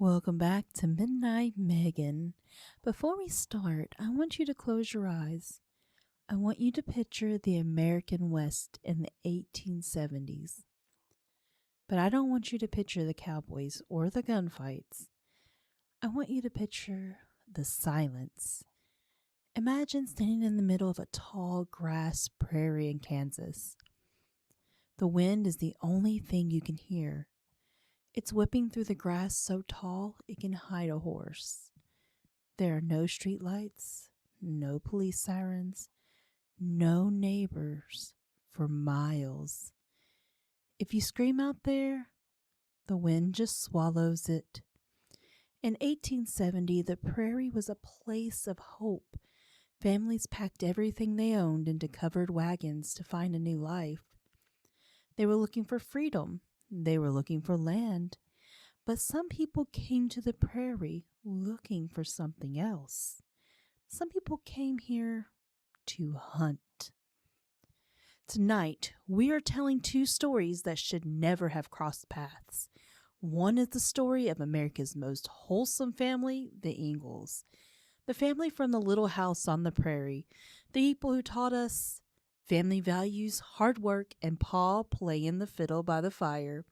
Welcome back to Midnite Megan. Before we start, I want you to close your eyes. I want you to picture the American West in the 1870s. But I don't want you to picture the cowboys or the gunfights. I want you to picture the silence. Imagine standing in the middle of a tall grass prairie in Kansas. The wind is the only thing you can hear. It's whipping through the grass so tall it can hide a horse. There are no streetlights, no police sirens, no neighbors for miles. If you scream out there, the wind just swallows it. In 1870, the prairie was a place of hope. Families packed everything they owned into covered wagons to find a new life. They were looking for freedom. They were looking for land. But some people came to the prairie looking for something else. Some people came here to hunt. Tonight, we are telling two stories that should never have crossed paths. One is the story of America's most wholesome family, the Ingalls. The family from the little house on the prairie. The people who taught us family values, hard work, and Pa playing the fiddle by the fire.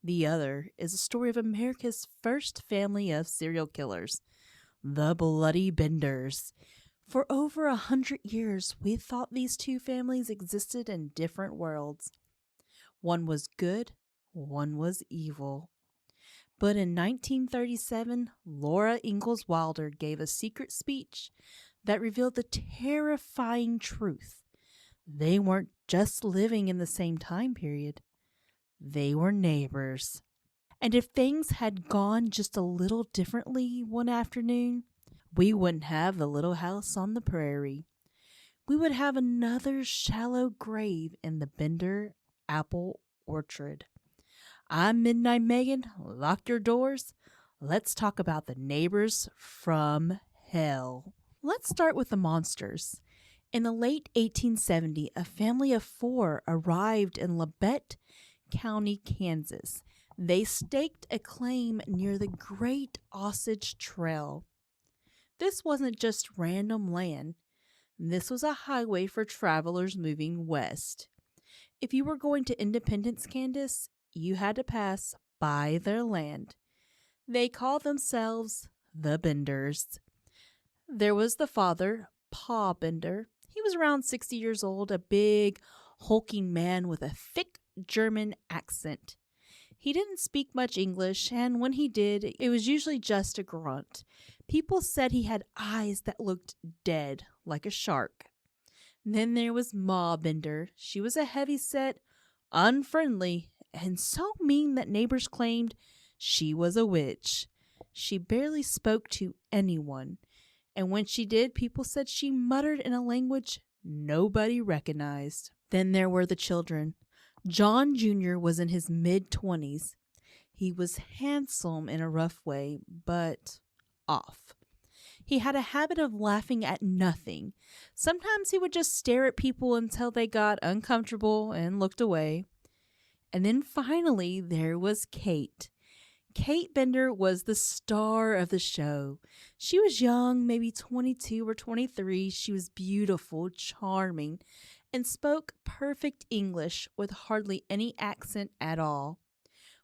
The other is a story of America's first family of serial killers, the Bloody Benders. For over 100 years, we thought these two families existed in different worlds. One was good, one was evil. But in 1937, Laura Ingalls Wilder gave a secret speech that revealed the terrifying truth. They weren't just living in the same time period. They were neighbors. And if things had gone just a little differently one afternoon, we wouldn't have the little house on the prairie. We would have another shallow grave in the Bender apple orchard. I'm Midnite Megan. Lock your doors. Let's talk about the neighbors from hell. Let's start with the monsters. In the late 1870s, a family of 4 arrived in Labette County, Kansas. They staked a claim near the Great Osage Trail. This wasn't just random land. This was a highway for travelers moving west. If you were going to Independence, Kansas, you had to pass by their land. They called themselves the Benders. There was the father, Pa Bender. He was around 60 years old, a big, hulking man with a thick German accent. He didn't speak much English, and when he did, it was usually just a grunt. People said he had eyes that looked dead, like a shark. Then there was Ma Bender. She was a heavy-set, unfriendly, and so mean that neighbors claimed she was a witch. She barely spoke to anyone, and when she did, people said she muttered in a language nobody recognized. Then there were the children. John Jr. was in his mid-20s. He was handsome in a rough way, but off. He had a habit of laughing at nothing. Sometimes he would just stare at people until they got uncomfortable and looked away. And then finally, there was Kate. Kate Bender was the star of the show. She was young, maybe 22 or 23. She was beautiful, charming, and spoke perfect English with hardly any accent at all.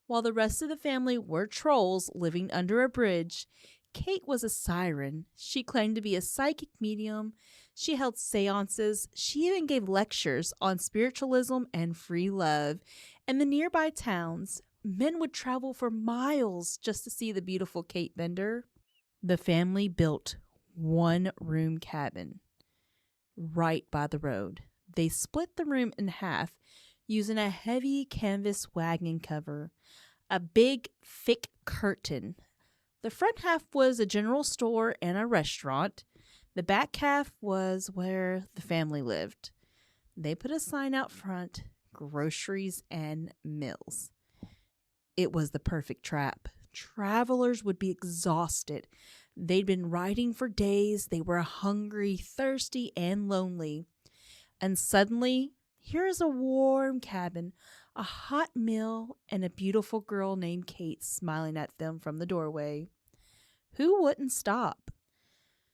While the rest of the family were trolls living under a bridge, Kate was a siren. She claimed to be a psychic medium. She held seances. She even gave lectures on spiritualism and free love. In the nearby towns, men would travel for miles just to see the beautiful Kate Bender. The family built one-room cabin right by the road. They split the room in half using a heavy canvas wagon cover, a big, thick curtain. The front half was a general store and a restaurant. The back half was where the family lived. They put a sign out front, groceries and meals. It was the perfect trap. Travelers would be exhausted. They'd been riding for days. They were hungry, thirsty, and lonely. And suddenly, here is a warm cabin, a hot meal, and a beautiful girl named Kate smiling at them from the doorway. Who wouldn't stop?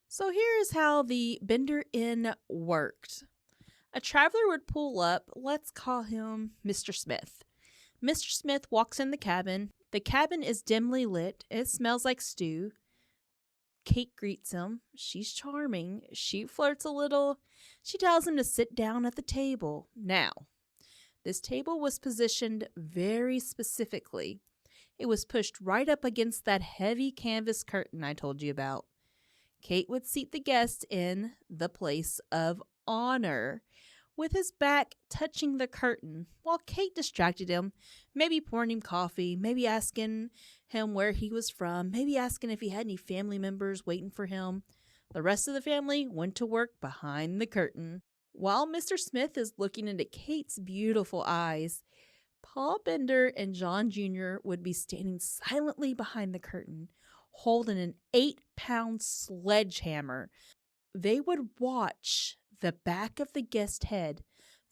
So here is how the Bender Inn worked. A traveler would pull up, let's call him Mr. Smith. Mr. Smith walks in the cabin. The cabin is dimly lit. It smells like stew. Kate greets him. She's charming. She flirts a little. She tells him to sit down at the table. Now, this table was positioned very specifically. It was pushed right up against that heavy canvas curtain I told you about. Kate would seat the guest in the place of honor, with his back touching the curtain, while Kate distracted him, maybe pouring him coffee, maybe asking him where he was from, maybe asking if he had any family members waiting for him. The rest of the family went to work behind the curtain. While Mr. Smith is looking into Kate's beautiful eyes, Paul Bender and John Jr. would be standing silently behind the curtain, holding an 8-pound sledgehammer. They would watch the back of the guest's head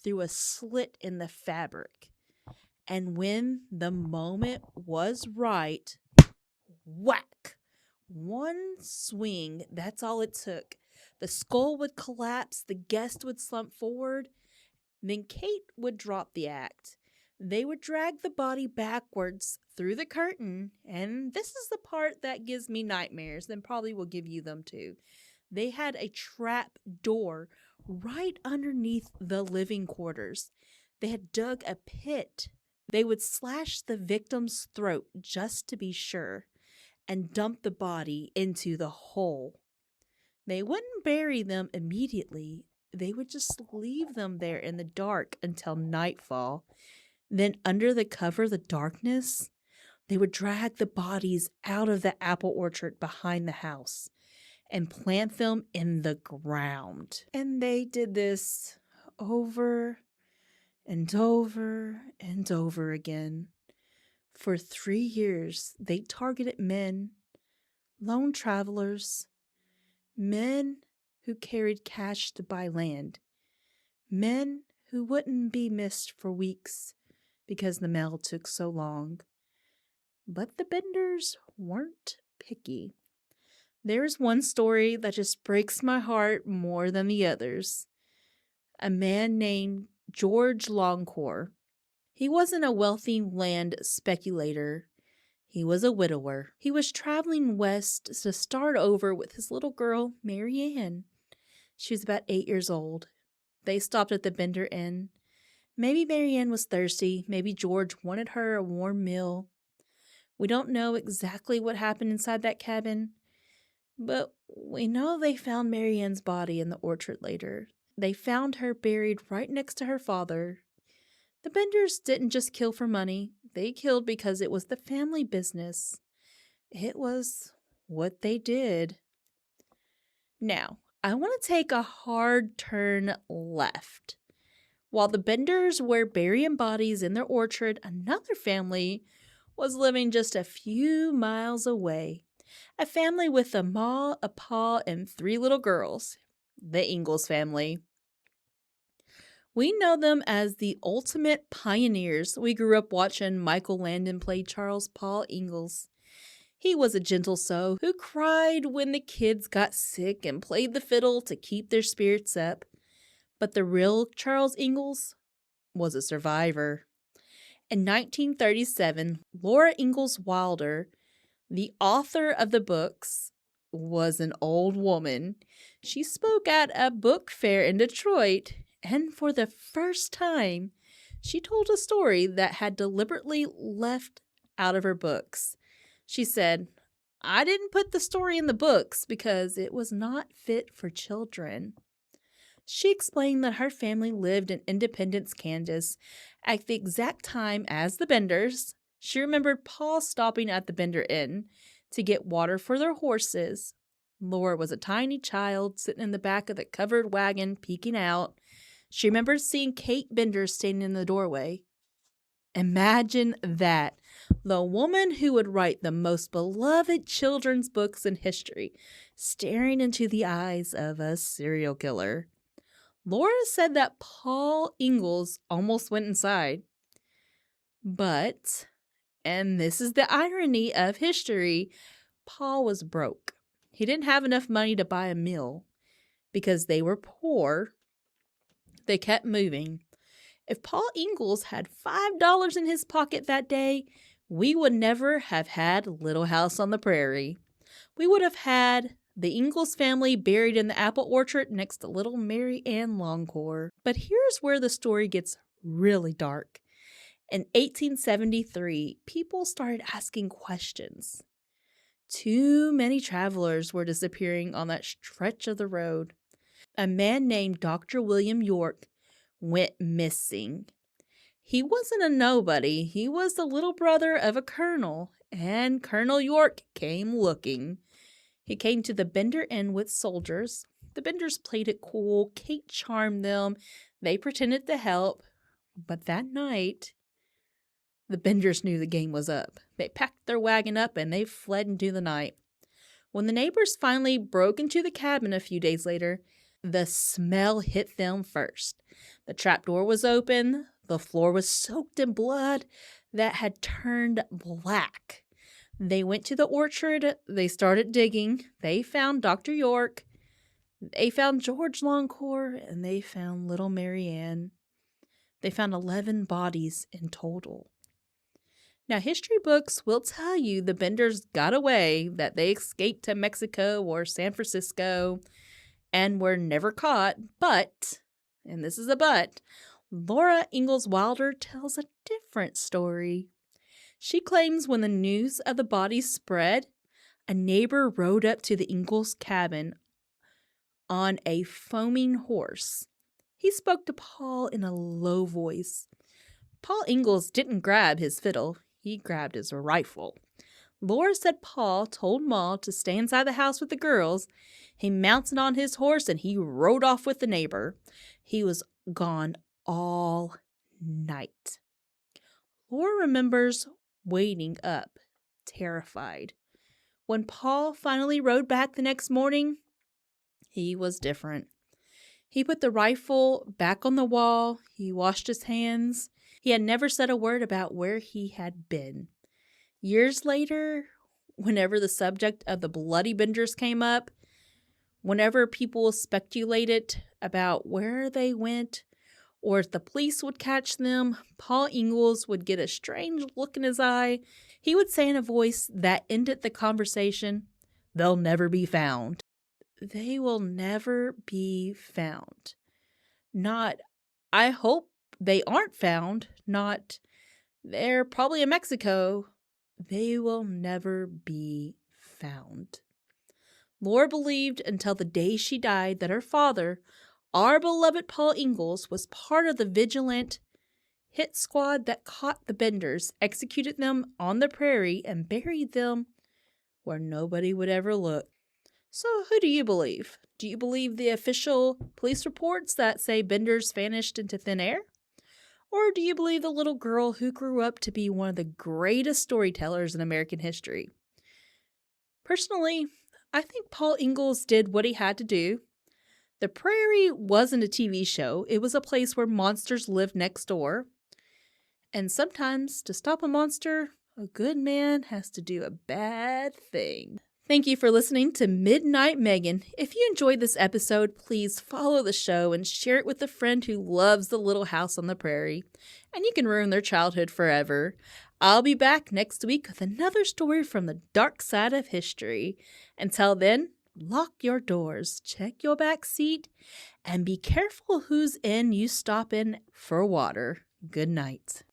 through a slit in the fabric. And when the moment was right, whack! One swing, that's all it took. The skull would collapse, the guest would slump forward, then Kate would drop the act. They would drag the body backwards through the curtain, and this is the part that gives me nightmares, and probably will give you them too. They had a trap door right underneath the living quarters. They had dug a pit. They would slash the victim's throat just to be sure and dump the body into the hole. They wouldn't bury them immediately. They would just leave them there in the dark until nightfall. Then under the cover of the darkness, they would drag the bodies out of the apple orchard behind the house and plant them in the ground. And they did this over and over and over again. For 3 years, they targeted men, lone travelers, men who carried cash to buy land, men who wouldn't be missed for weeks because the mail took so long. But the Benders weren't picky. There's one story that just breaks my heart more than the others. A man named George Longcore. He wasn't a wealthy land speculator. He was a widower. He was traveling west to start over with his little girl, Mary Ann. She was about 8 years old. They stopped at the Bender Inn. Maybe Mary Ann was thirsty. Maybe George wanted her a warm meal. We don't know exactly what happened inside that cabin, but we know they found Mary Ann's body in the orchard later. They found her buried right next to her father. The Benders didn't just kill for money. They killed because it was the family business. It was what they did. Now, I want to take a hard turn left. While the Benders were burying bodies in their orchard, another family was living just a few miles away. A family with a ma, a pa, and 3 little girls. The Ingalls family. We know them as the ultimate pioneers. We grew up watching Michael Landon play Charles Pa Ingalls. He was a gentle soul who cried when the kids got sick and played the fiddle to keep their spirits up. But the real Charles Ingalls was a survivor. In 1937, Laura Ingalls Wilder, the author of the books, was an old woman. She spoke at a book fair in Detroit, and for the first time, she told a story that had deliberately left out of her books. She said, "I didn't put the story in the books because it was not fit for children." She explained that her family lived in Independence, Kansas, at the exact time as the Benders. She remembered Paul stopping at the Bender Inn to get water for their horses. Laura was a tiny child sitting in the back of the covered wagon peeking out. She remembered seeing Kate Bender standing in the doorway. Imagine that. The woman who would write the most beloved children's books in history, staring into the eyes of a serial killer. Laura said that Paul Ingalls almost went inside. But, and this is the irony of history, Paul was broke. He didn't have enough money to buy a meal. Because they were poor, they kept moving. If Pa Ingalls had $5 in his pocket that day, we would never have had Little House on the Prairie. We would have had the Ingalls family buried in the apple orchard next to little Mary Ann Longcore. But here's where the story gets really dark. In 1873, people started asking questions. Too many travelers were disappearing on that stretch of the road. A man named Dr. William York went missing. He wasn't a nobody. He was the little brother of a colonel, and Colonel York came looking. He came to the Bender Inn with soldiers. The Benders played it cool. Kate charmed them. They pretended to help. But that night, the Benders knew the game was up. They packed their wagon up and they fled into the night. When the neighbors finally broke into the cabin a few days later, the smell hit them first. The trapdoor was open. The floor was soaked in blood that had turned black. They went to the orchard. They started digging. They found Dr. York. They found George Longcore, and they found little Mary Ann. They found 11 bodies in total. Now, history books will tell you the Benders got away, that they escaped to Mexico or San Francisco and were never caught. But, and this is a but, Laura Ingalls Wilder tells a different story. She claims when the news of the bodies spread, a neighbor rode up to the Ingalls cabin on a foaming horse. He spoke to Paul in a low voice. Paul Ingalls didn't grab his fiddle. He grabbed his rifle. Laura said Paul told Ma to stay inside the house with the girls. He mounted on his horse and he rode off with the neighbor. He was gone all night. Laura remembers waiting up, terrified. When Paul finally rode back the next morning, he was different. He put the rifle back on the wall. He washed his hands. He had never said a word about where he had been. Years later, whenever the subject of the Bloody Benders came up, whenever people speculated about where they went, or if the police would catch them, Paul Ingalls would get a strange look in his eye. He would say in a voice that ended the conversation, "They'll never be found." They will never be found. Not, "I hope they aren't found." Not, "They're probably in Mexico." They will never be found. Laura believed until the day she died that her father, our beloved Paul Ingalls, was part of the Vigilante hit squad that caught the Benders, executed them on the prairie, and buried them where nobody would ever look. So who do you believe? Do you believe the official police reports that say Benders vanished into thin air? Or do you believe the little girl who grew up to be one of the greatest storytellers in American history? Personally, I think Paul Ingalls did what he had to do. The Prairie wasn't a TV show. It was a place where monsters lived next door. And sometimes, to stop a monster, a good man has to do a bad thing. Thank you for listening to Midnite Megan. If you enjoyed this episode, please follow the show and share it with a friend who loves the Little House on the Prairie. And you can ruin their childhood forever. I'll be back next week with another story from the dark side of history. Until then, lock your doors, check your back seat, and be careful whose inn you stop in for water. Good night.